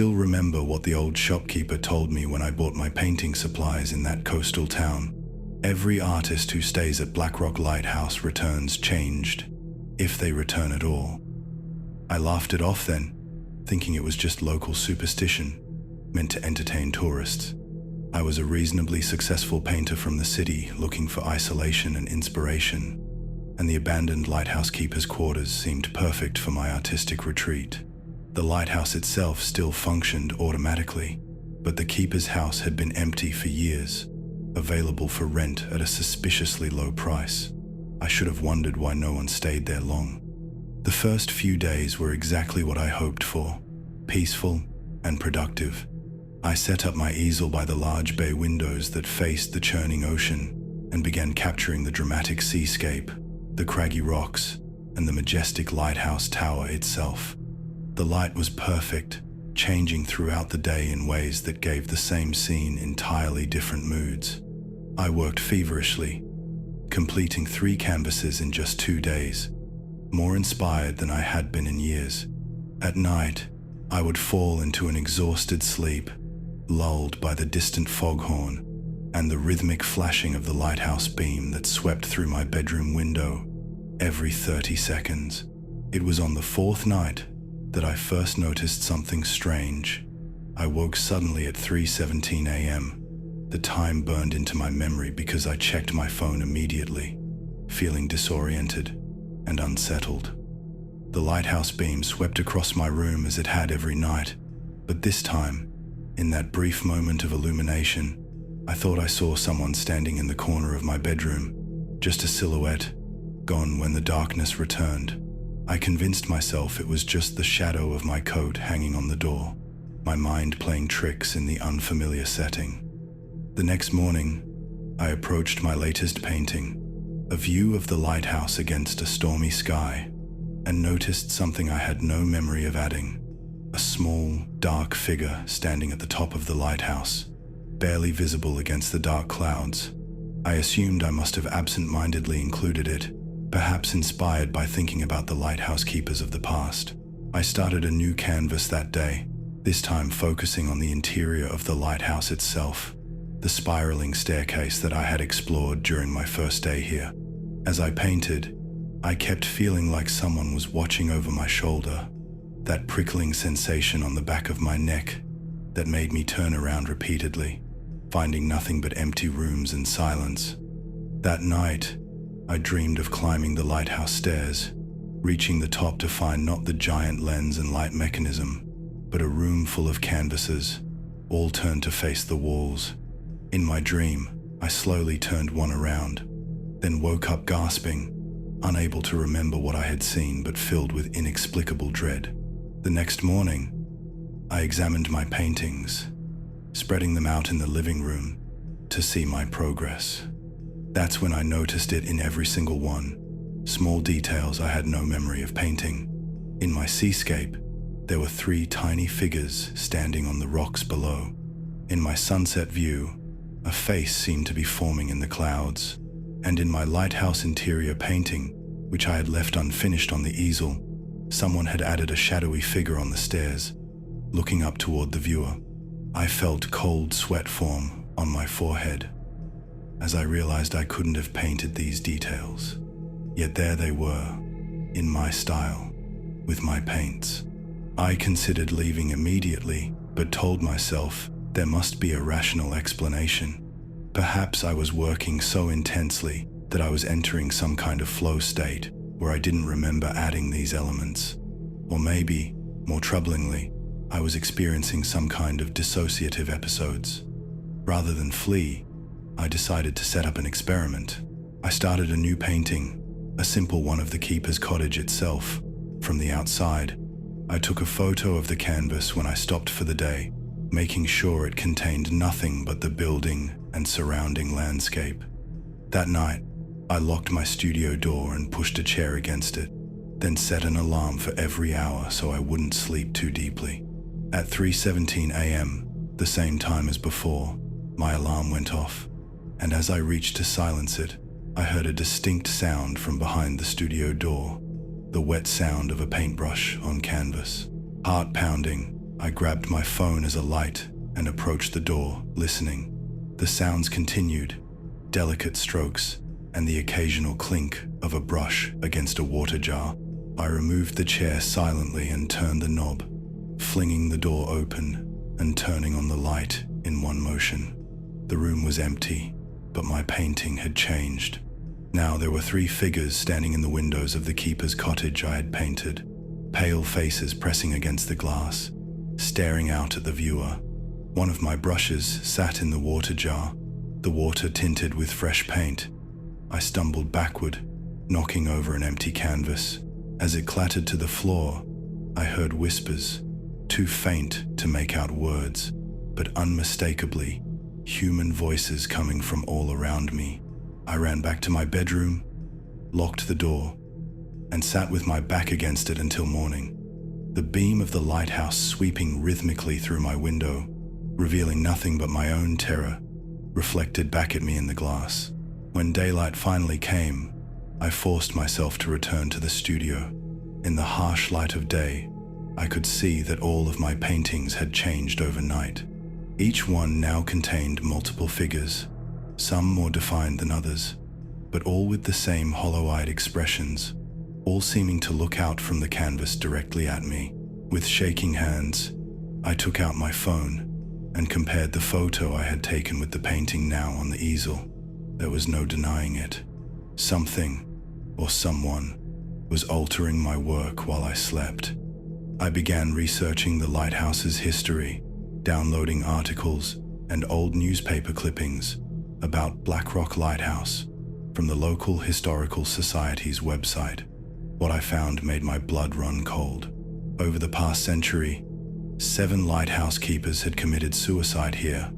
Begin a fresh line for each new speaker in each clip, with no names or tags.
still remember what the old shopkeeper told me when I bought my painting supplies in that coastal town. Every artist who stays at Blackrock Lighthouse returns changed, if they return at all. I laughed it off then, thinking it was just local superstition, meant to entertain tourists. I was a reasonably successful painter from the city looking for isolation and inspiration, and the abandoned lighthouse keeper's quarters seemed perfect for my artistic retreat. The lighthouse itself still functioned automatically, but the keeper's house had been empty for years, available for rent at a suspiciously low price. I should have wondered why no one stayed there long. The first few days were exactly what I hoped for, peaceful and productive. I set up my easel by the large bay windows that faced the churning ocean and began capturing the dramatic seascape, the craggy rocks, and the majestic lighthouse tower itself. The light was perfect, changing throughout the day in ways that gave the same scene entirely different moods. I worked feverishly, completing 3 canvases in just 2 days, more inspired than I had been in years. At night, I would fall into an exhausted sleep, lulled by the distant foghorn and the rhythmic flashing of the lighthouse beam that swept through my bedroom window every 30 seconds. It was on the 4th night that I first noticed something strange. I woke suddenly at 3:17 a.m. The time burned into my memory because I checked my phone immediately, feeling disoriented and unsettled. The lighthouse beam swept across my room as it had every night, but this time, in that brief moment of illumination, I thought I saw someone standing in the corner of my bedroom, just a silhouette, gone when the darkness returned. I convinced myself it was just the shadow of my coat hanging on the door, my mind playing tricks in the unfamiliar setting. The next morning, I approached my latest painting, a view of the lighthouse against a stormy sky, and noticed something I had no memory of adding. A small, dark figure standing at the top of the lighthouse, barely visible against the dark clouds. I assumed I must have absent-mindedly included it, perhaps inspired by thinking about the lighthouse keepers of the past. I started a new canvas that day, this time focusing on the interior of the lighthouse itself, the spiraling staircase that I had explored during my first day here. As I painted, I kept feeling like someone was watching over my shoulder, that prickling sensation on the back of my neck that made me turn around repeatedly, finding nothing but empty rooms and silence. That night, I dreamed of climbing the lighthouse stairs, reaching the top to find not the giant lens and light mechanism, but a room full of canvases, all turned to face the walls. In my dream, I slowly turned one around, then woke up gasping, unable to remember what I had seen but filled with inexplicable dread. The next morning, I examined my paintings, spreading them out in the living room to see my progress. That's when I noticed it in every single one, small details I had no memory of painting. In my seascape, there were 3 tiny figures standing on the rocks below. In my sunset view, a face seemed to be forming in the clouds, and in my lighthouse interior painting, which I had left unfinished on the easel, someone had added a shadowy figure on the stairs, looking up toward the viewer. I felt cold sweat form on my forehead as I realized I couldn't have painted these details. Yet there they were, in my style, with my paints. I considered leaving immediately, but told myself there must be a rational explanation. Perhaps I was working so intensely that I was entering some kind of flow state where I didn't remember adding these elements. Or maybe, more troublingly, I was experiencing some kind of dissociative episodes. Rather than flee, I decided to set up an experiment. I started a new painting, a simple one of the keeper's cottage itself. From the outside, I took a photo of the canvas when I stopped for the day, making sure it contained nothing but the building and surrounding landscape. That night, I locked my studio door and pushed a chair against it, then set an alarm for every hour so I wouldn't sleep too deeply. At 3:17 a.m., the same time as before, my alarm went off, and as I reached to silence it, I heard a distinct sound from behind the studio door, the wet sound of a paintbrush on canvas. Heart pounding, I grabbed my phone as a light and approached the door, listening. The sounds continued, delicate strokes, and the occasional clink of a brush against a water jar. I removed the chair silently and turned the knob, flinging the door open and turning on the light in one motion. The room was empty, but my painting had changed. Now there were 3 figures standing in the windows of the keeper's cottage I had painted, pale faces pressing against the glass, staring out at the viewer. One of my brushes sat in the water jar, the water tinted with fresh paint. I stumbled backward, knocking over an empty canvas. As it clattered to the floor, I heard whispers, too faint to make out words, but unmistakably human voices coming from all around me. I ran back to my bedroom, locked the door, and sat with my back against it until morning. The beam of the lighthouse sweeping rhythmically through my window, revealing nothing but my own terror, reflected back at me in the glass. When daylight finally came, I forced myself to return to the studio. In the harsh light of day, I could see that all of my paintings had changed overnight. Each one now contained multiple figures, some more defined than others, but all with the same hollow-eyed expressions, all seeming to look out from the canvas directly at me. With shaking hands, I took out my phone and compared the photo I had taken with the painting now on the easel. There was no denying it. Something, or someone, was altering my work while I slept. I began researching the Lighthouse's history, downloading articles and old newspaper clippings about Black Rock Lighthouse from the local historical society's website. What I found made my blood run cold. Over the past century, 7 lighthouse keepers had committed suicide here,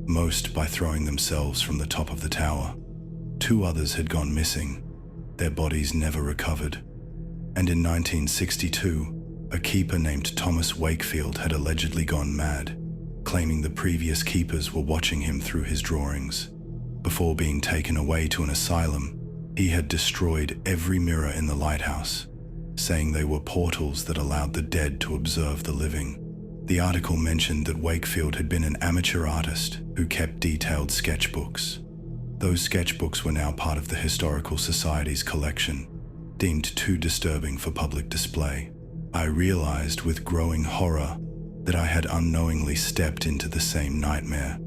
most by throwing themselves from the top of the tower. 2 others had gone missing, their bodies never recovered. And in 1962, a keeper named Thomas Wakefield had allegedly gone mad, claiming the previous keepers were watching him through his drawings. Before being taken away to an asylum, he had destroyed every mirror in the lighthouse, saying they were portals that allowed the dead to observe the living. The article mentioned that Wakefield had been an amateur artist who kept detailed sketchbooks. Those sketchbooks were now part of the Historical Society's collection, deemed too disturbing for public display. I realized with growing horror that I had unknowingly stepped into the same nightmare.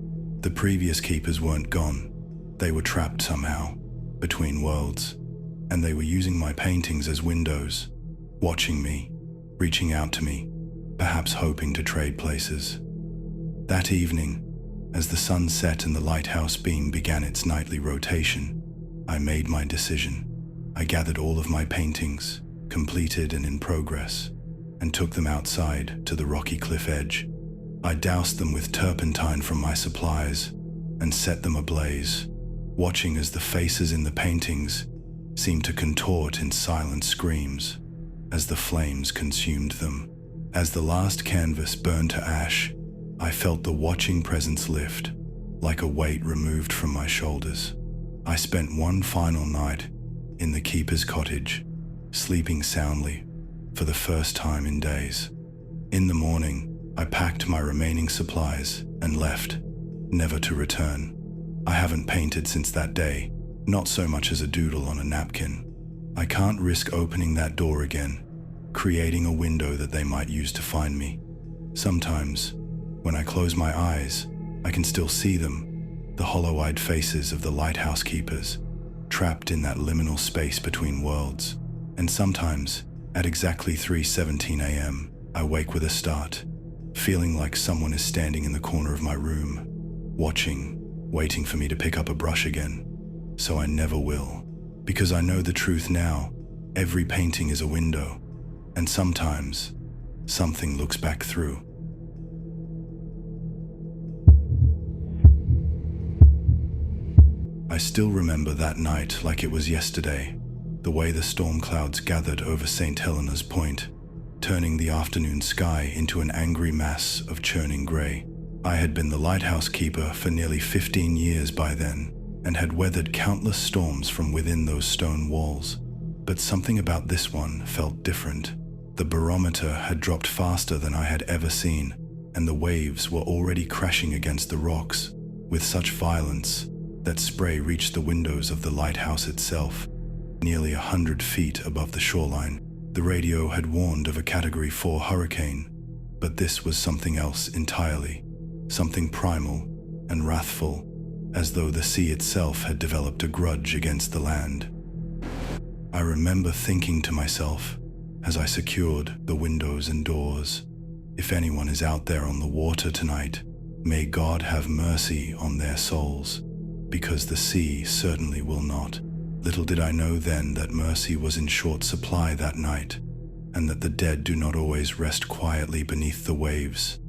The previous keepers weren't gone. They were trapped somehow, between worlds, and they were using my paintings as windows, watching me, reaching out to me, perhaps hoping to trade places. That evening, as the sun set and the lighthouse beam began its nightly rotation, I made my decision. I gathered all of my paintings, completed and in progress, and took them outside to the rocky cliff edge. I doused them with turpentine from my supplies and set them ablaze, watching as the faces in the paintings seemed to contort in silent screams as the flames consumed them. As the last canvas burned to ash, I felt the watching presence lift, like a weight removed from my shoulders. I spent one final night in the keeper's cottage, sleeping soundly for the first time in days. In the morning, I packed my remaining supplies and left, never to return. I haven't painted since that day, not so much as a doodle on a napkin. I can't risk opening that door again, creating a window that they might use to find me. Sometimes, when I close my eyes, I can still see them, the hollow-eyed faces of the lighthouse keepers, trapped in that liminal space between worlds. And sometimes, at exactly 3:17 a.m., I wake with a start, feeling like someone is standing in the corner of my room, watching, waiting for me to pick up a brush again. So I never will, because I know the truth now. Every painting is a window, and sometimes, something looks back through. I still remember that night like it was yesterday, the way the storm clouds gathered over St. Helena's Point, turning the afternoon sky into an angry mass of churning grey. I had been the lighthouse keeper for nearly 15 years by then, and had weathered countless storms from within those stone walls. But something about this one felt different. The barometer had dropped faster than I had ever seen, and the waves were already crashing against the rocks with such violence that spray reached the windows of the lighthouse itself, nearly 100 feet above the shoreline. The radio had warned of a Category 4 hurricane, but this was something else entirely, something primal and wrathful, as though the sea itself had developed a grudge against the land. I remember thinking to myself, as I secured the windows and doors, if anyone is out there on the water tonight, may God have mercy on their souls, because the sea certainly will not. Little did I know then that mercy was in short supply that night, and that the dead do not always rest quietly beneath the waves,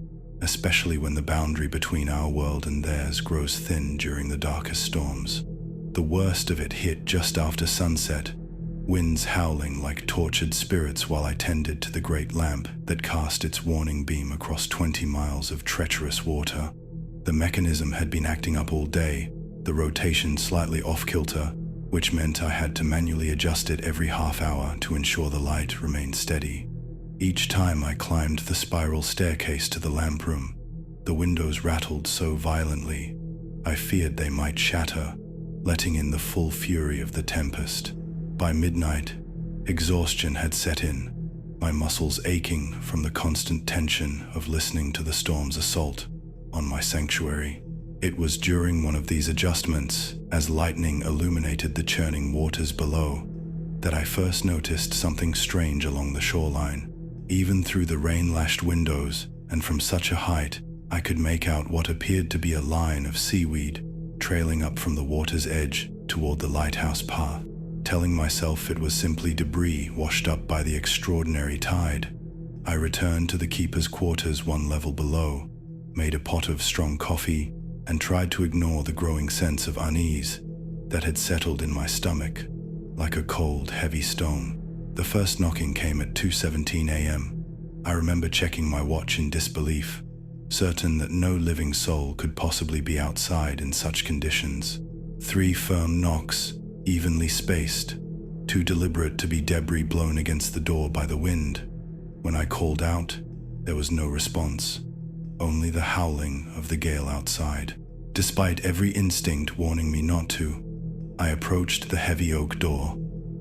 especially when the boundary between our world and theirs grows thin during the darkest storms. The worst of it hit just after sunset, winds howling like tortured spirits while I tended to the great lamp that cast its warning beam across 20 miles of treacherous water. The mechanism had been acting up all day, the rotation slightly off-kilter, which meant I had to manually adjust it every half hour to ensure the light remained steady. Each time I climbed the spiral staircase to the lamp room, the windows rattled so violently, I feared they might shatter, letting in the full fury of the tempest. By midnight, exhaustion had set in, my muscles aching from the constant tension of listening to the storm's assault on my sanctuary. It was during one of these adjustments, as lightning illuminated the churning waters below, that I first noticed something strange along the shoreline. Even through the rain-lashed windows, and from such a height, I could make out what appeared to be a line of seaweed trailing up from the water's edge toward the lighthouse path. Telling myself it was simply debris washed up by the extraordinary tide, I returned to the keeper's quarters one level below, made a pot of strong coffee, and tried to ignore the growing sense of unease that had settled in my stomach like a cold, heavy stone. The first knocking came at 2:17 a.m. I remember checking my watch in disbelief, certain that no living soul could possibly be outside in such conditions. 3 firm knocks, evenly spaced, too deliberate to be debris blown against the door by the wind. When I called out, there was no response, only the howling of the gale outside. Despite every instinct warning me not to, I approached the heavy oak door,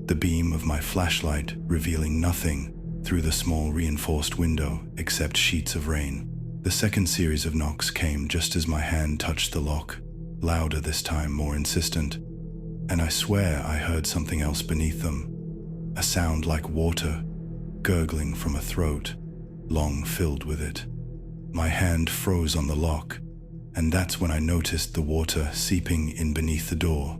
the beam of my flashlight revealing nothing through the small reinforced window except sheets of rain. The second series of knocks came just as my hand touched the lock, louder this time, more insistent, and I swear I heard something else beneath them, a sound like water gurgling from a throat long filled with it. My hand froze on the lock, and that's when I noticed the water seeping in beneath the door.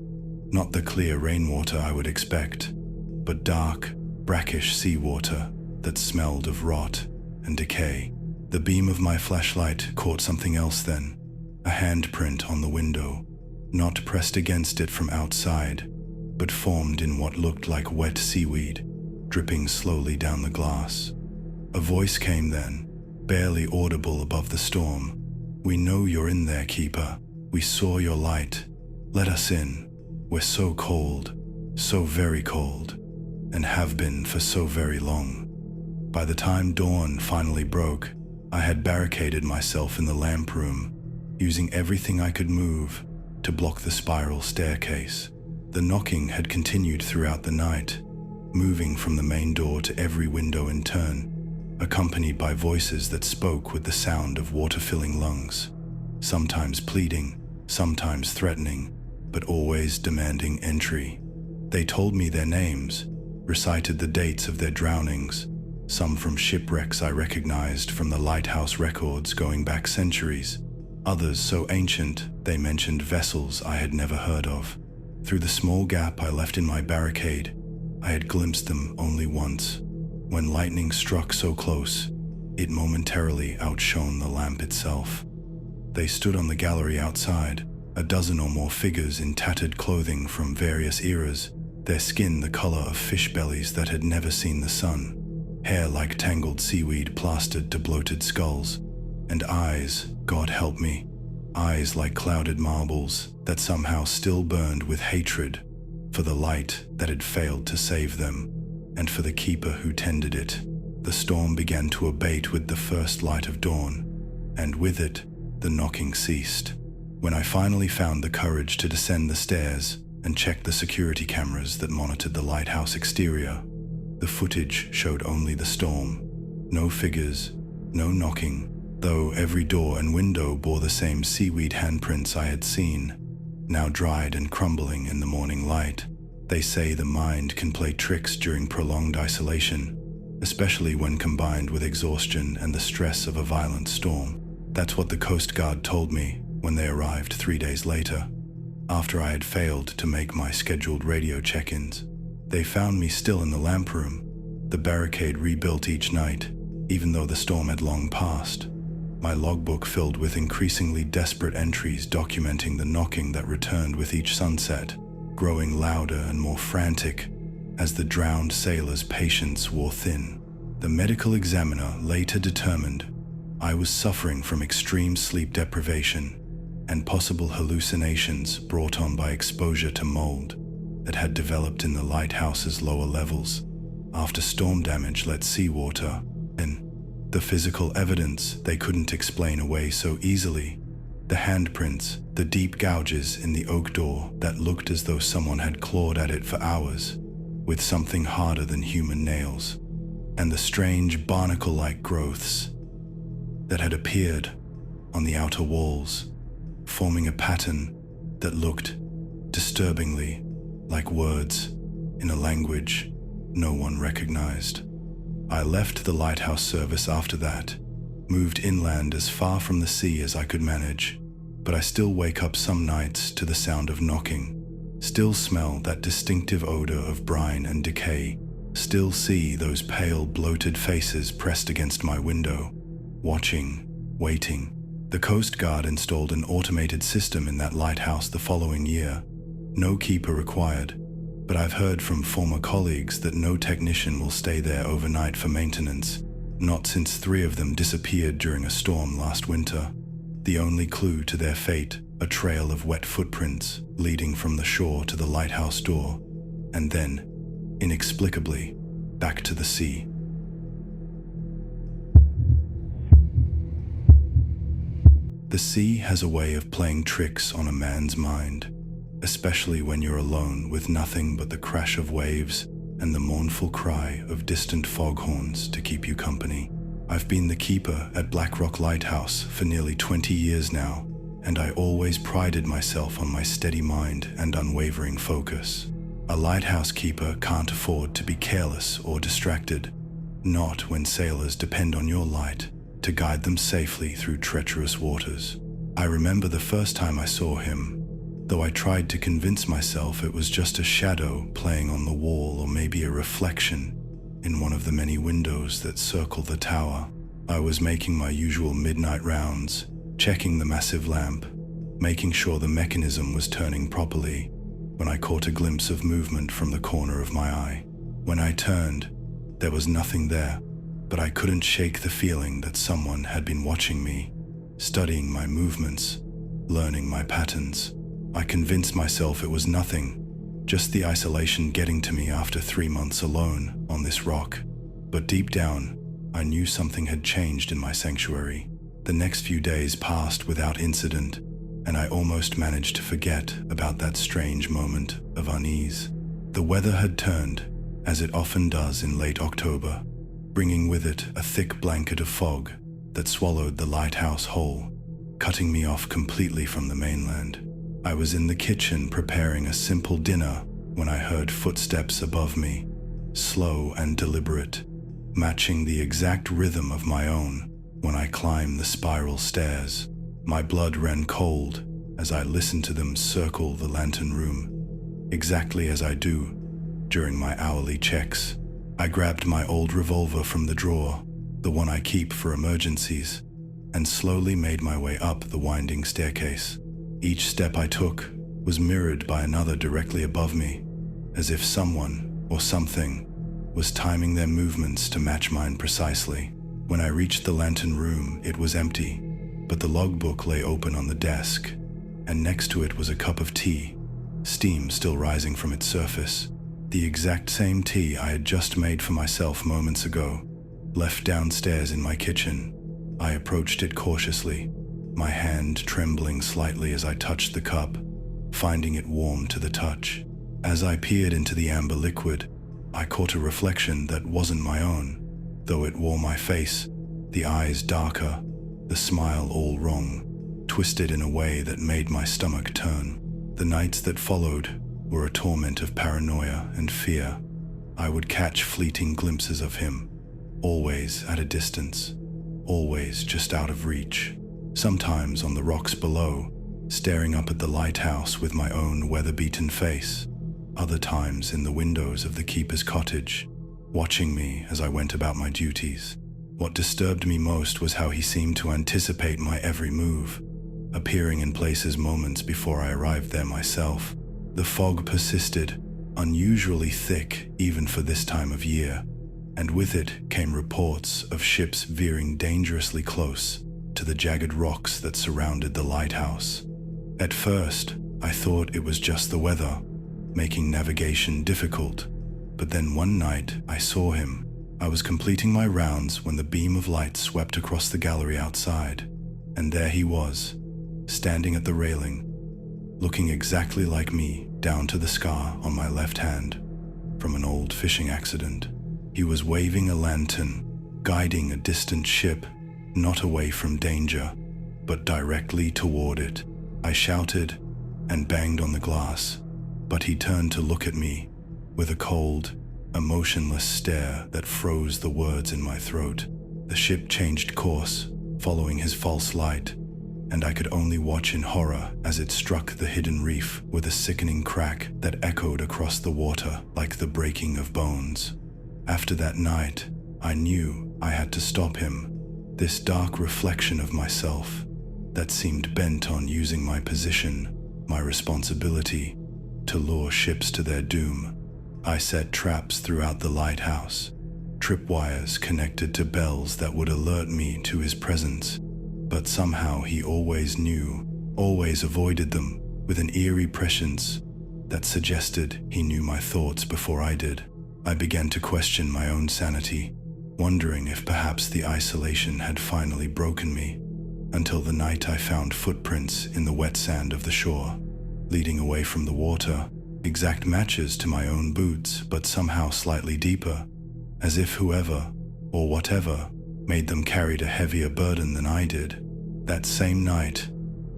Not the clear rainwater I would expect, but dark, brackish seawater that smelled of rot and decay. The beam of my flashlight caught something else then, a handprint on the window, not pressed against it from outside, but formed in what looked like wet seaweed, dripping slowly down the glass. A voice came then, barely audible above the storm. "We know you're in there, Keeper. We saw your light. Let us in. We're so cold, so very cold, and have been for so very long." By the time dawn finally broke, I had barricaded myself in the lamp room, using everything I could move to block the spiral staircase. The knocking had continued throughout the night, moving from the main door to every window in turn, accompanied by voices that spoke with the sound of water-filling lungs, sometimes pleading, sometimes threatening, but always demanding entry. They told me their names, recited the dates of their drownings, some from shipwrecks I recognized from the lighthouse records going back centuries, others so ancient they mentioned vessels I had never heard of. Through the small gap I left in my barricade, I had glimpsed them only once, when lightning struck so close, it momentarily outshone the lamp itself. They stood on the gallery outside, a dozen or more figures in tattered clothing from various eras, their skin the color of fish bellies that had never seen the sun, hair like tangled seaweed plastered to bloated skulls, and eyes, God help me, eyes like clouded marbles that somehow still burned with hatred for the light that had failed to save them, and for the keeper who tended it. The storm began to abate with the first light of dawn, and with it, the knocking ceased. When I finally found the courage to descend the stairs and check the security cameras that monitored the lighthouse exterior, the footage showed only the storm. No figures, no knocking, though every door and window bore the same seaweed handprints I had seen, now dried and crumbling in the morning light. They say the mind can play tricks during prolonged isolation, especially when combined with exhaustion and the stress of a violent storm. That's what the Coast Guard told me when they arrived 3 days later, after I had failed to make my scheduled radio check-ins. They found me still in the lamp room, the barricade rebuilt each night, even though the storm had long passed. My logbook filled with increasingly desperate entries documenting the knocking that returned with each sunset, growing louder and more frantic as the drowned sailors' patience wore thin. The medical examiner later determined I was suffering from extreme sleep deprivation and possible hallucinations brought on by exposure to mold that had developed in the lighthouse's lower levels after storm damage let seawater in. The physical evidence they couldn't explain away so easily. The handprints, the deep gouges in the oak door that looked as though someone had clawed at it for hours, with something harder than human nails, and the strange barnacle-like growths that had appeared on the outer walls, forming a pattern that looked disturbingly like words in a language no one recognized. I left the lighthouse service after that, moved inland as far from the sea as I could manage, but I still wake up some nights to the sound of knocking, still smell that distinctive odor of brine and decay, still see those pale, bloated faces pressed against my window, watching, waiting. The Coast Guard installed an automated system in that lighthouse the following year. No keeper required, but I've heard from former colleagues that no technician will stay there overnight for maintenance, not since 3 of them disappeared during a storm last winter. The only clue to their fate, a trail of wet footprints leading from the shore to the lighthouse door, and then, inexplicably, back to the sea. The sea has a way of playing tricks on a man's mind, especially when you're alone with nothing but the crash of waves and the mournful cry of distant foghorns to keep you company. I've been the keeper at Black Rock Lighthouse for nearly 20 years now, and I always prided myself on my steady mind and unwavering focus. A lighthouse keeper can't afford to be careless or distracted, not when sailors depend on your light to guide them safely through treacherous waters. I remember the first time I saw him, though I tried to convince myself it was just a shadow playing on the wall or maybe a reflection in one of the many windows that circle the tower. I was making my usual midnight rounds, checking the massive lamp, making sure the mechanism was turning properly, when I caught a glimpse of movement from the corner of my eye. When I turned, there was nothing there, but I couldn't shake the feeling that someone had been watching me, studying my movements, learning my patterns. I convinced myself it was nothing, just the isolation getting to me after 3 months alone on this rock. But deep down, I knew something had changed in my sanctuary. The next few days passed without incident, and I almost managed to forget about that strange moment of unease. The weather had turned, as it often does in late October, bringing with it a thick blanket of fog that swallowed the lighthouse whole, cutting me off completely from the mainland. I was in the kitchen preparing a simple dinner when I heard footsteps above me, slow and deliberate, matching the exact rhythm of my own when I climbed the spiral stairs. My blood ran cold as I listened to them circle the lantern room, exactly as I do during my hourly checks. I grabbed my old revolver from the drawer, the one I keep for emergencies, and slowly made my way up the winding staircase. Each step I took was mirrored by another directly above me, as if someone or something was timing their movements to match mine precisely. When I reached the lantern room, it was empty, but the logbook lay open on the desk, and next to it was a cup of tea, steam still rising from its surface, the exact same tea I had just made for myself moments ago. left downstairs in my kitchen. I approached it cautiously, my hand trembling slightly as I touched the cup, finding it warm to the touch. As I peered into the amber liquid, I caught a reflection that wasn't my own, though it wore my face, the eyes darker, the smile all wrong, twisted in a way that made my stomach turn. The nights that followed were a torment of paranoia and fear. I would catch fleeting glimpses of him, always at a distance, always just out of reach. Sometimes on the rocks below, staring up at the lighthouse with my own weather-beaten face. Other times in the windows of the keeper's cottage, watching me as I went about my duties. What disturbed me most was how he seemed to anticipate my every move, appearing in places moments before I arrived there myself. The fog persisted, unusually thick even for this time of year, and with it came reports of ships veering dangerously close to the jagged rocks that surrounded the lighthouse. At first, I thought it was just the weather, making navigation difficult, but then one night I saw him. I was completing my rounds when the beam of light swept across the gallery outside, and there he was, standing at the railing, looking exactly like me down to the scar on my left hand from an old fishing accident. He was waving a lantern, guiding a distant ship, not away from danger, but directly toward it. I shouted and banged on the glass, but he turned to look at me with a cold, emotionless stare that froze the words in my throat. The ship changed course, following his false light, and I could only watch in horror as it struck the hidden reef with a sickening crack that echoed across the water like the breaking of bones. After that night, I knew I had to stop him, this dark reflection of myself that seemed bent on using my position, my responsibility, to lure ships to their doom. I set traps throughout the lighthouse, tripwires connected to bells that would alert me to his presence, but somehow he always knew, always avoided them with an eerie prescience that suggested he knew my thoughts before I did. I began to question my own sanity, wondering if perhaps the isolation had finally broken me, until the night I found footprints in the wet sand of the shore, leading away from the water, exact matches to my own boots, but somehow slightly deeper, as if whoever, or whatever, made them carried a heavier burden than I did. That same night,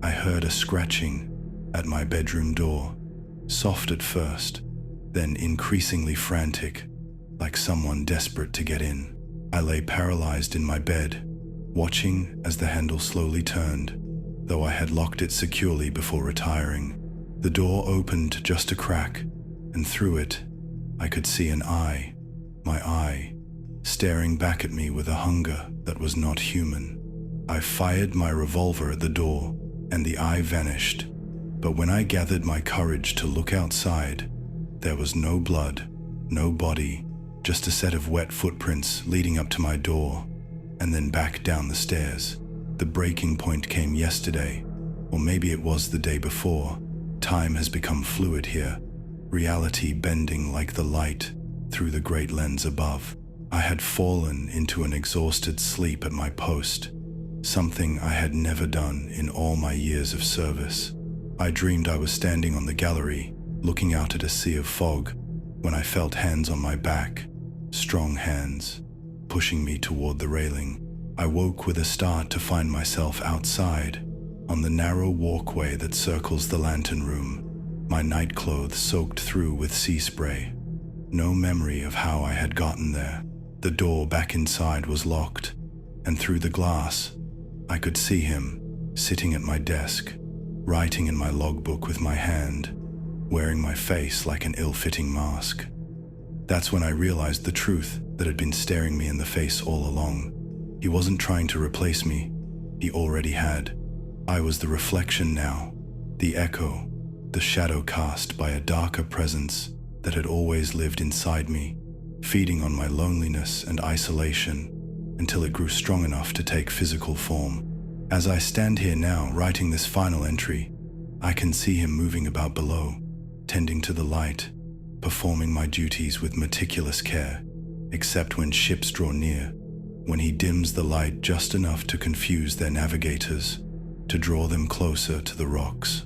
I heard a scratching at my bedroom door, soft at first, then increasingly frantic, like someone desperate to get in. I lay paralyzed in my bed, watching as the handle slowly turned, though I had locked it securely before retiring. The door opened just a crack, and through it, I could see an eye, my eye, staring back at me with a hunger that was not human. I fired my revolver at the door, and the eye vanished. But when I gathered my courage to look outside, there was no blood, no body, just a set of wet footprints leading up to my door, and then back down the stairs. The breaking point came yesterday, or maybe it was the day before. Time has become fluid here, reality bending like the light through the great lens above. I had fallen into an exhausted sleep at my post, something I had never done in all my years of service. I dreamed I was standing on the gallery, looking out at a sea of fog, when I felt hands on my back, strong hands, pushing me toward the railing. I woke with a start to find myself outside, on the narrow walkway that circles the lantern room, my night clothes soaked through with sea spray. No memory of how I had gotten there. The door back inside was locked, and through the glass, I could see him, sitting at my desk, writing in my logbook with my hand, wearing my face like an ill-fitting mask. That's when I realized the truth that had been staring me in the face all along. He wasn't trying to replace me. He already had. I was the reflection now, the echo, the shadow cast by a darker presence that had always lived inside me, feeding on my loneliness and isolation until it grew strong enough to take physical form. As I stand here now writing this final entry, I can see him moving about below, tending to the light, performing my duties with meticulous care, except when ships draw near, when he dims the light just enough to confuse their navigators, to draw them closer to the rocks.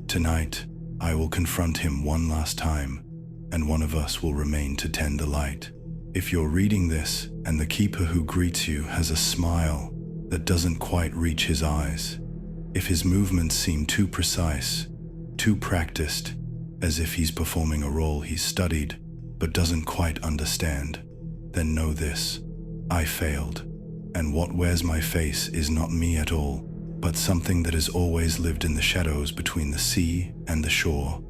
Tonight, I will confront him one last time, and one of us will remain to tend the light. If you're reading this and the keeper who greets you has a smile that doesn't quite reach his eyes, if his movements seem too precise, too practiced, as if he's performing a role he's studied but doesn't quite understand, then know this: I failed, and what wears my face is not me at all, but something that has always lived in the shadows between the sea and the shore,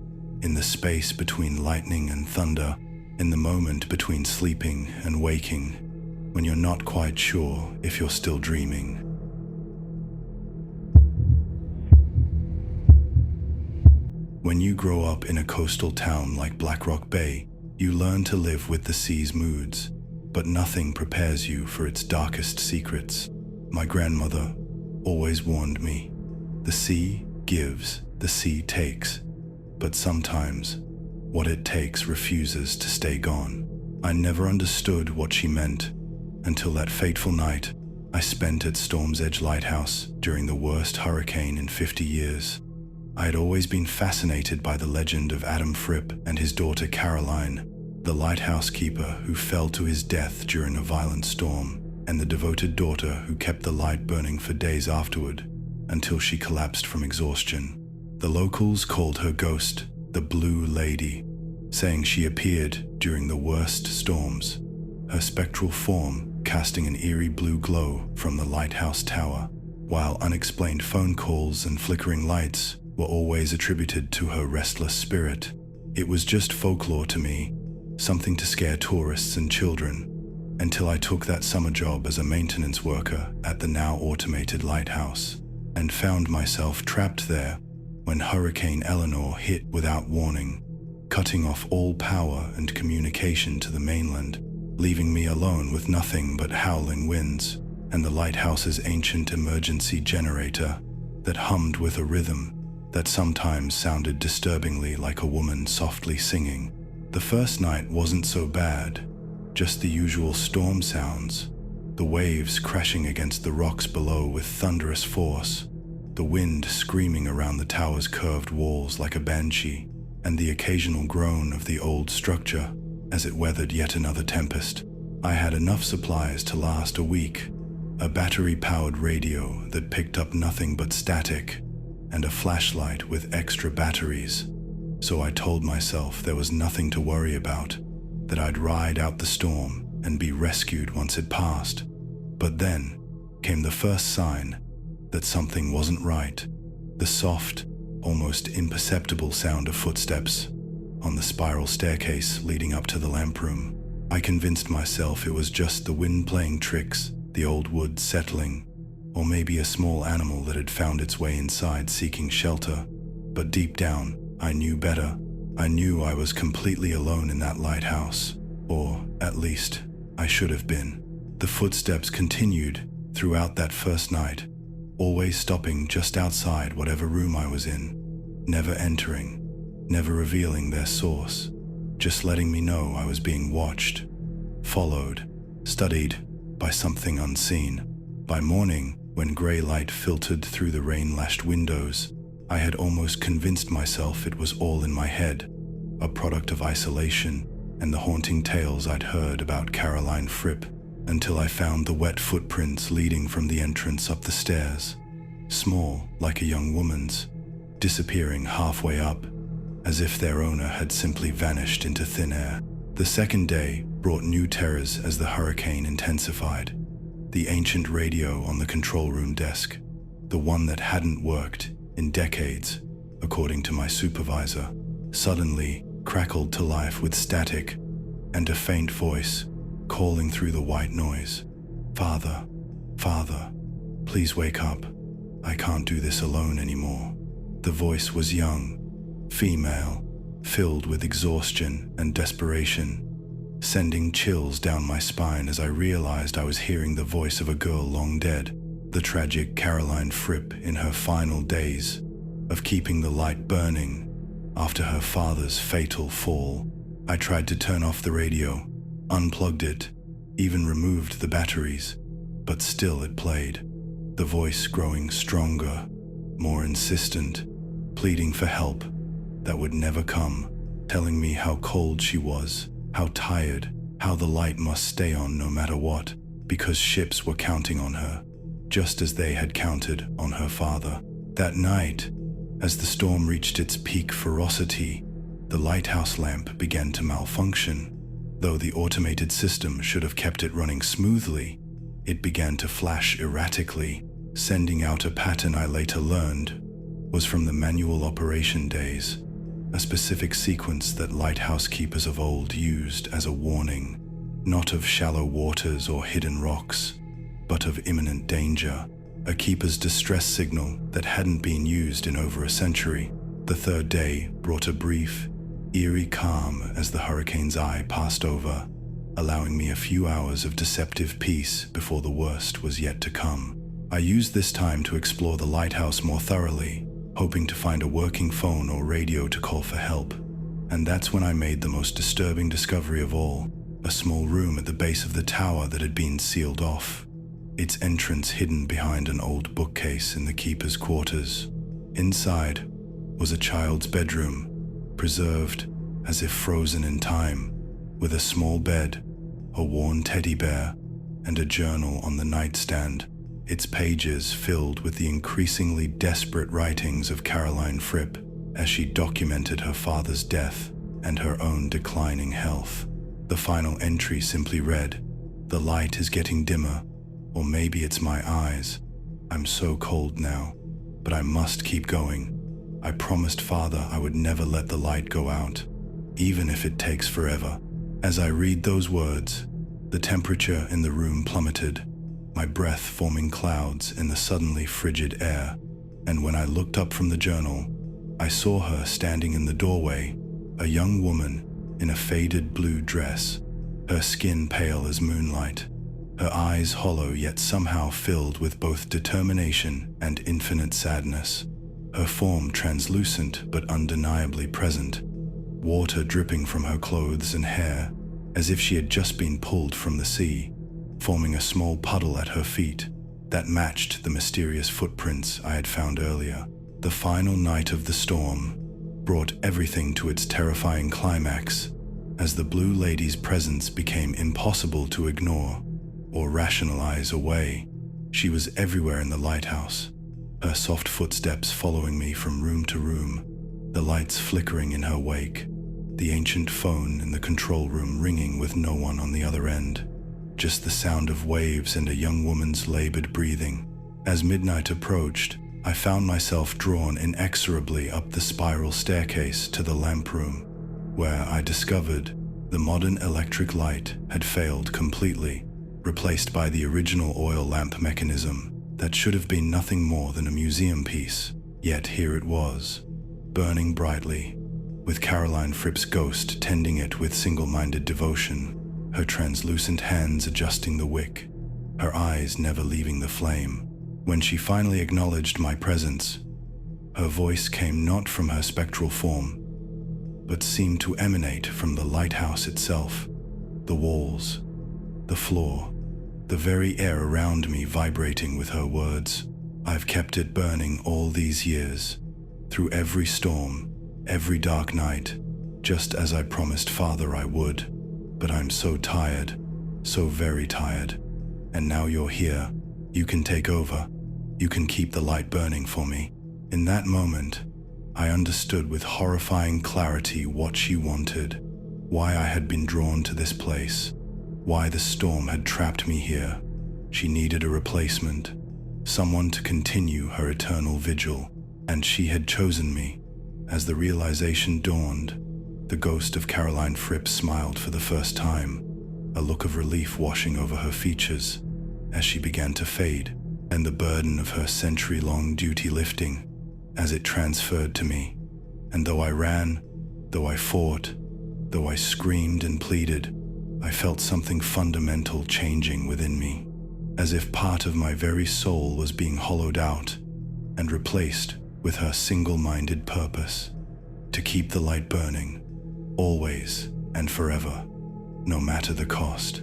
in the space between lightning and thunder, in the moment between sleeping and waking, when you're not quite sure if you're still dreaming. When you grow up in a coastal town like Black Rock Bay, you learn to live with the sea's moods, but nothing prepares you for its darkest secrets. My grandmother always warned me, the sea gives, the sea takes, but sometimes what it takes refuses to stay gone. I never understood what she meant until that fateful night I spent at Storm's Edge Lighthouse during the worst hurricane in 50 years. I had always been fascinated by the legend of Adam Fripp and his daughter Caroline, the lighthouse keeper who fell to his death during a violent storm, and the devoted daughter who kept the light burning for days afterward until she collapsed from exhaustion. The locals called her ghost the Blue Lady, saying she appeared during the worst storms, her spectral form casting an eerie blue glow from the lighthouse tower, while unexplained phone calls and flickering lights were always attributed to her restless spirit. It was just folklore to me, something to scare tourists and children, until I took that summer job as a maintenance worker at the now automated lighthouse, and found myself trapped there when Hurricane Eleanor hit without warning, cutting off all power and communication to the mainland, leaving me alone with nothing but howling winds and the lighthouse's ancient emergency generator that hummed with a rhythm that sometimes sounded disturbingly like a woman softly singing. The first night wasn't so bad, just the usual storm sounds, the waves crashing against the rocks below with thunderous force, the wind screaming around the tower's curved walls like a banshee, and the occasional groan of the old structure as it weathered yet another tempest. I had enough supplies to last a week, a battery-powered radio that picked up nothing but static, and a flashlight with extra batteries. So I told myself there was nothing to worry about, that I'd ride out the storm and be rescued once it passed. But then came the first sign that something wasn't right, the soft, almost imperceptible sound of footsteps on the spiral staircase leading up to the lamp room. I convinced myself it was just the wind playing tricks, the old wood settling, or maybe a small animal that had found its way inside seeking shelter. But deep down, I knew better. I knew I was completely alone in that lighthouse, or at least I should have been. The footsteps continued throughout that first night, always stopping just outside whatever room I was in, never entering, never revealing their source, just letting me know I was being watched, followed, studied by something unseen. By morning, when grey light filtered through the rain-lashed windows, I had almost convinced myself it was all in my head, a product of isolation and the haunting tales I'd heard about Caroline Fripp, until I found the wet footprints leading from the entrance up the stairs, small like a young woman's, disappearing halfway up, as if their owner had simply vanished into thin air. The second day brought new terrors as the hurricane intensified. The ancient radio on the control room desk, the one that hadn't worked in decades, according to my supervisor, suddenly crackled to life with static and a faint voice calling through the white noise. "Father, Father, please wake up. I can't do this alone anymore." The voice was young, female, filled with exhaustion and desperation, sending chills down my spine as I realized I was hearing the voice of a girl long dead, the tragic Caroline Fripp in her final days of keeping the light burning after her father's fatal fall. I tried to turn off the radio, unplugged it, even removed the batteries, but still it played, the voice growing stronger, more insistent, pleading for help that would never come, telling me how cold she was, how tired, how the light must stay on no matter what, because ships were counting on her, just as they had counted on her father. That night, as the storm reached its peak ferocity, the lighthouse lamp began to malfunction. Though the automated system should have kept it running smoothly, it began to flash erratically, sending out a pattern I later learned was from the manual operation days, a specific sequence that lighthouse keepers of old used as a warning, not of shallow waters or hidden rocks, but of imminent danger, a keeper's distress signal that hadn't been used in over a century. The third day brought a brief, eerie calm as the hurricane's eye passed over, allowing me a few hours of deceptive peace before the worst was yet to come. I used this time to explore the lighthouse more thoroughly, hoping to find a working phone or radio to call for help. And that's when I made the most disturbing discovery of all, a small room at the base of the tower that had been sealed off, its entrance hidden behind an old bookcase in the keeper's quarters. Inside was a child's bedroom, preserved as if frozen in time, with a small bed, a worn teddy bear, and a journal on the nightstand, its pages filled with the increasingly desperate writings of Caroline Fripp as she documented her father's death and her own declining health. The final entry simply read, "The light is getting dimmer, or maybe it's my eyes. I'm so cold now, but I must keep going. I promised Father I would never let the light go out, even if it takes forever." As I read those words, the temperature in the room plummeted, my breath forming clouds in the suddenly frigid air. And when I looked up from the journal, I saw her standing in the doorway, a young woman in a faded blue dress, her skin pale as moonlight, her eyes hollow yet somehow filled with both determination and infinite sadness, her form translucent but undeniably present, water dripping from her clothes and hair, as if she had just been pulled from the sea, forming a small puddle at her feet that matched the mysterious footprints I had found earlier. The final night of the storm brought everything to its terrifying climax, as the Blue Lady's presence became impossible to ignore or rationalize away. She was everywhere in the lighthouse, her soft footsteps following me from room to room, the lights flickering in her wake, the ancient phone in the control room ringing with no one on the other end, just the sound of waves and a young woman's labored breathing. As midnight approached, I found myself drawn inexorably up the spiral staircase to the lamp room, where I discovered the modern electric light had failed completely, replaced by the original oil lamp mechanism that should have been nothing more than a museum piece. Yet here it was, burning brightly, with Caroline Fripp's ghost tending it with single-minded devotion, her translucent hands adjusting the wick, her eyes never leaving the flame. When she finally acknowledged my presence, her voice came not from her spectral form, but seemed to emanate from the lighthouse itself, the walls, the floor, the very air around me vibrating with her words. "I've kept it burning all these years, through every storm, every dark night, just as I promised Father I would. But I'm so tired, so very tired. And now you're here. You can take over. You can keep the light burning for me." In that moment, I understood with horrifying clarity what she wanted, why I had been drawn to this place, why the storm had trapped me here. She needed a replacement, someone to continue her eternal vigil, and she had chosen me. As the realization dawned, the ghost of Caroline Fripp smiled for the first time, a look of relief washing over her features as she began to fade, and the burden of her century-long duty lifting as it transferred to me. And though I ran, though I fought, though I screamed and pleaded, I felt something fundamental changing within me, as if part of my very soul was being hollowed out and replaced with her single-minded purpose, to keep the light burning, always and forever, no matter the cost.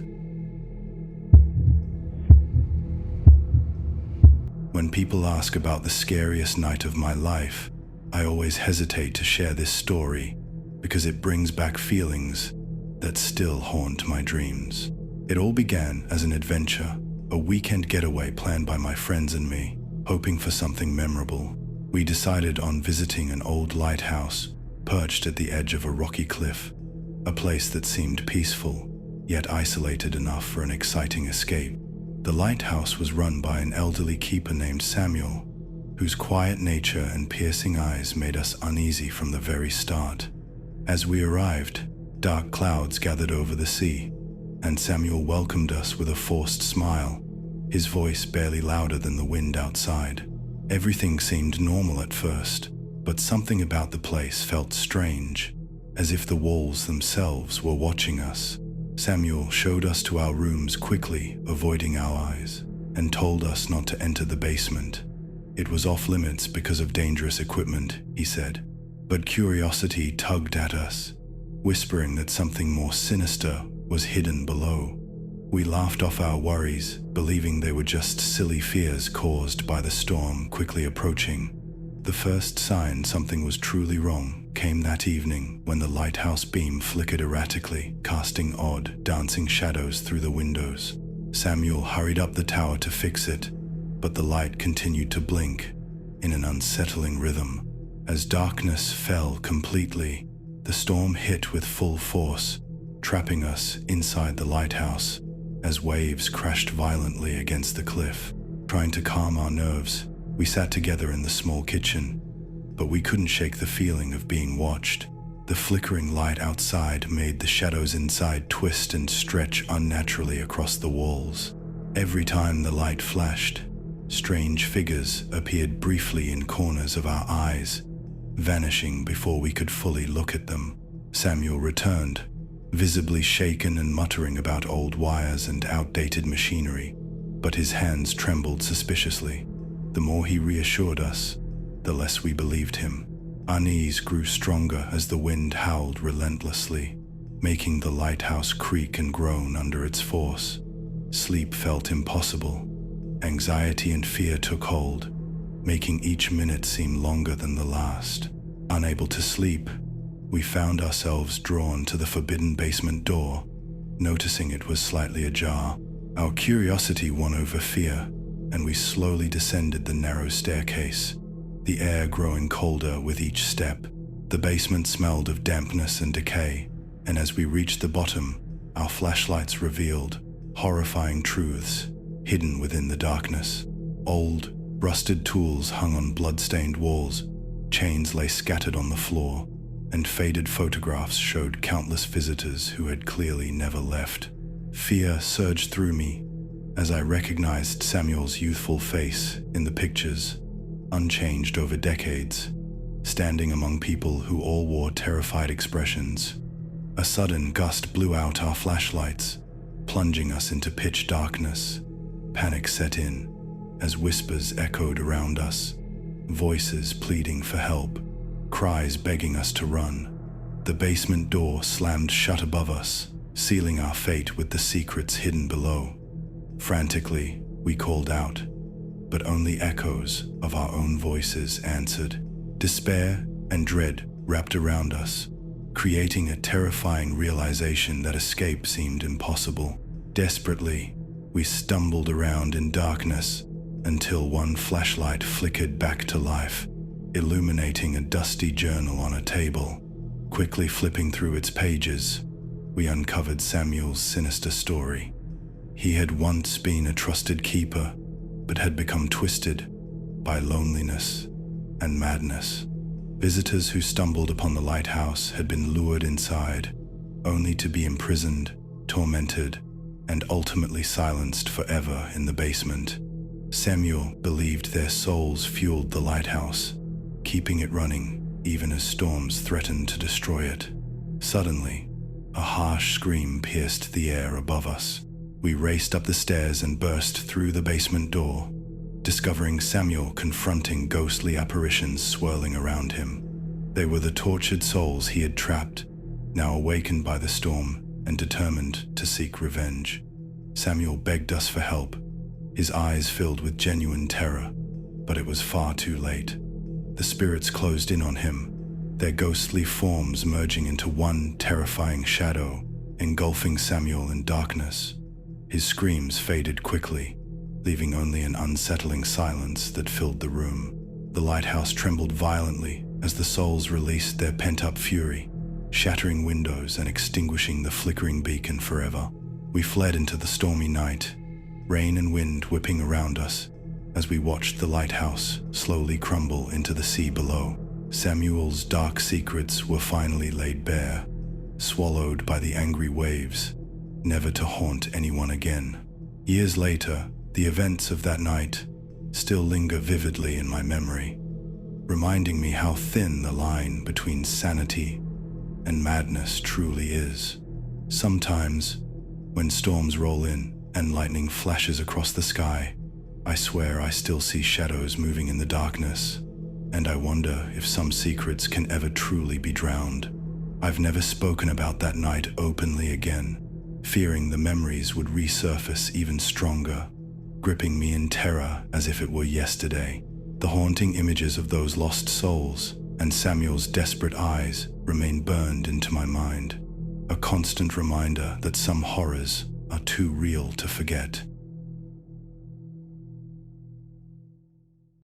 when people ask about the scariest night of my life, I always hesitate to share this story because it brings back feelings that still haunt my dreams. It all began as an adventure, a weekend getaway planned by my friends and me, hoping for something memorable. We decided on visiting an old lighthouse perched at the edge of a rocky cliff, a place that seemed peaceful, yet isolated enough for an exciting escape. The lighthouse was run by an elderly keeper named Samuel, whose quiet nature and piercing eyes made us uneasy from the very start. As we arrived, dark clouds gathered over the sea, and Samuel welcomed us with a forced smile, his voice barely louder than the wind outside. Everything seemed normal at first, but something about the place felt strange, as if the walls themselves were watching us. Samuel showed us to our rooms quickly, avoiding our eyes, and told us not to enter the basement. It was off limits because of dangerous equipment, he said, but curiosity tugged at us, whispering that something more sinister was hidden below. We laughed off our worries, believing they were just silly fears caused by the storm quickly approaching. The first sign something was truly wrong came that evening when the lighthouse beam flickered erratically, casting odd, dancing shadows through the windows. Samuel hurried up the tower to fix it, but the light continued to blink in an unsettling rhythm. As darkness fell completely, the storm hit with full force, trapping us inside the lighthouse as waves crashed violently against the cliff. Trying to calm our nerves, we sat together in the small kitchen, but we couldn't shake the feeling of being watched. The flickering light outside made the shadows inside twist and stretch unnaturally across the walls. Every time the light flashed, strange figures appeared briefly in corners of our eyes, vanishing before we could fully look at them. Samuel returned, visibly shaken and muttering about old wires and outdated machinery, but his hands trembled suspiciously. The more he reassured us, the less we believed him. Our knees grew stronger as the wind howled relentlessly, making the lighthouse creak and groan under its force. Sleep felt impossible. Anxiety and fear took hold, making each minute seem longer than the last. Unable to sleep, we found ourselves drawn to the forbidden basement door, noticing it was slightly ajar. Our curiosity won over fear, and we slowly descended the narrow staircase, the air growing colder with each step. The basement smelled of dampness and decay, and as we reached the bottom, our flashlights revealed horrifying truths hidden within the darkness. Old, rusted tools hung on blood-stained walls, chains lay scattered on the floor, and faded photographs showed countless visitors who had clearly never left. Fear surged through me as I recognized Samuel's youthful face in the pictures, unchanged over decades, standing among people who all wore terrified expressions. A sudden gust blew out our flashlights, plunging us into pitch darkness. Panic set in as whispers echoed around us, voices pleading for help, cries begging us to run. The basement door slammed shut above us, sealing our fate with the secrets hidden below. Frantically, we called out, but only echoes of our own voices answered. Despair and dread wrapped around us, creating a terrifying realization that escape seemed impossible. Desperately, we stumbled around in darkness until one flashlight flickered back to life, illuminating a dusty journal on a table. Quickly flipping through its pages, we uncovered Samuel's sinister story. He had once been a trusted keeper, but had become twisted by loneliness and madness. Visitors who stumbled upon the lighthouse had been lured inside, only to be imprisoned, tormented, and ultimately silenced forever in the basement. Samuel believed their souls fueled the lighthouse, keeping it running even as storms threatened to destroy it. Suddenly, a harsh scream pierced the air above us. We raced up the stairs and burst through the basement door, discovering Samuel confronting ghostly apparitions swirling around him. They were the tortured souls he had trapped, now awakened by the storm and determined to seek revenge. Samuel begged us for help, his eyes filled with genuine terror. but it was far too late. The spirits closed in on him, their ghostly forms merging into one terrifying shadow, engulfing Samuel in darkness. His screams faded quickly, leaving only an unsettling silence that filled the room. The lighthouse trembled violently as the souls released their pent-up fury, shattering windows and extinguishing the flickering beacon forever. We fled into the stormy night, rain and wind whipping around us as we watched the lighthouse slowly crumble into the sea below. Samuel's dark secrets were finally laid bare, swallowed by the angry waves, never to haunt anyone again. Years later, the events of that night still linger vividly in my memory, reminding me how thin the line between sanity and madness truly is. Sometimes, when storms roll in and lightning flashes across the sky, I swear I still see shadows moving in the darkness, and I wonder if some secrets can ever truly be drowned. I've never spoken about that night openly again, fearing the memories would resurface even stronger, gripping me in terror as if it were yesterday. The haunting images of those lost souls and Samuel's desperate eyes remain burned into my mind, a constant reminder that some horrors are too real to forget.